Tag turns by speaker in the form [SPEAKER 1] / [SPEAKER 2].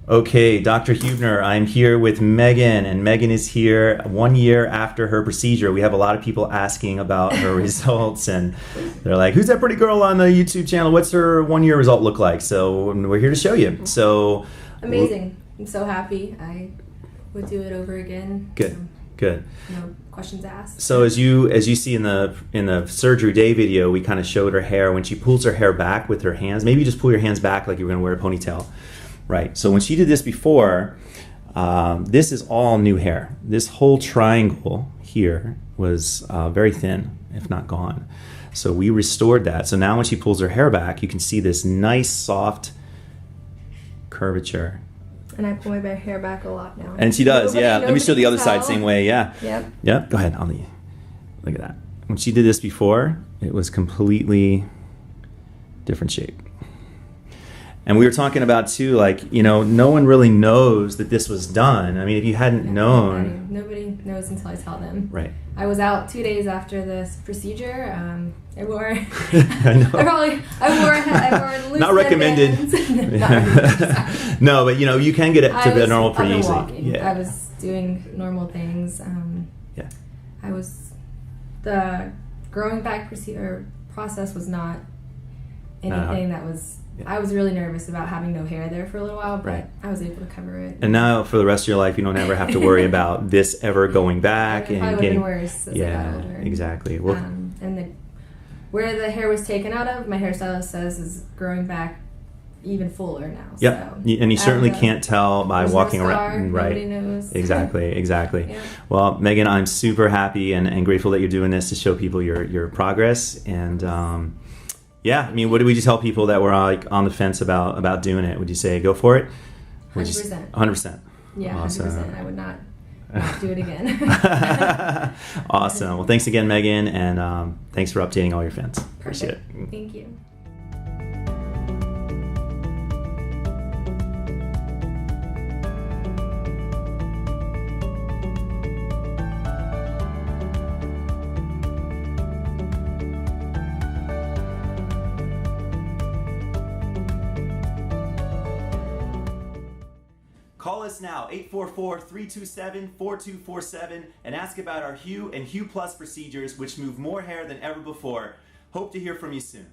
[SPEAKER 1] Okay, Dr. Huebner, I'm here with Megan, and Megan is here 1 year after her procedure. We have a lot of people asking about her results, and they're like, who's that pretty girl on the YouTube channel? What's her 1 year result look like? So we're here to show you. So
[SPEAKER 2] amazing. I'm so happy. I would do it over again.
[SPEAKER 1] Good. Good.
[SPEAKER 2] No questions asked.
[SPEAKER 1] So as you see in the surgery day video, we kind of showed her hair when she pulls her hair back with her hands. Maybe you just pull your hands back like you're going to wear a ponytail. Right, so when she did this before, this is all new hair. This whole triangle here was very thin, if not gone. So we restored that. So now when she pulls her hair back, you can see this nice, soft curvature.
[SPEAKER 2] And I pull my hair back a lot now.
[SPEAKER 1] And she does, yeah. Let me show the other side, same way, yeah.
[SPEAKER 2] Yep.
[SPEAKER 1] Yep, go ahead, I'll leave you. Look at that. When she did this before, it was completely different shape. And we were talking about too, like, you know, no one really knows that this was done. I mean, if you hadn't known.
[SPEAKER 2] Nobody knows until I tell them.
[SPEAKER 1] Right.
[SPEAKER 2] I was out 2 days after this procedure. I wore.
[SPEAKER 1] I know.
[SPEAKER 2] I wore loose
[SPEAKER 1] Not recommended.
[SPEAKER 2] Not recommended.
[SPEAKER 1] No, but you know, you can get it to the normal pretty easily.
[SPEAKER 2] Yeah. I was doing normal things.
[SPEAKER 1] Yeah.
[SPEAKER 2] The growing back process was not anything that was. Yeah. I was really nervous about having no hair there for a little while, but right. I was able to cover it.
[SPEAKER 1] And now, for the rest of your life, you don't ever have to worry about this ever going back
[SPEAKER 2] and
[SPEAKER 1] getting
[SPEAKER 2] been worse as I got older.
[SPEAKER 1] Exactly. Well,
[SPEAKER 2] and where the hair was taken out of, my hairstylist says is growing back even fuller now.
[SPEAKER 1] Yeah, so and you certainly can't tell by walking around. Right.
[SPEAKER 2] Nobody knows.
[SPEAKER 1] Exactly.
[SPEAKER 2] Yeah.
[SPEAKER 1] Well, Megan, I'm super happy and grateful that you're doing this to show people your progress and. Yeah, I mean, what do we tell people that were like on the fence about doing it? Would you say go for it?
[SPEAKER 2] 100%.
[SPEAKER 1] 100%.
[SPEAKER 2] Yeah,
[SPEAKER 1] awesome.
[SPEAKER 2] 100%. I would not do it again.
[SPEAKER 1] Awesome. Well, thanks again, Megan, and thanks for updating all your fans. Appreciate it.
[SPEAKER 2] Thank you.
[SPEAKER 1] Call us now, 844-327-4247, and ask about our Hue and Hue Plus procedures, which move more hair than ever before. Hope to hear from you soon.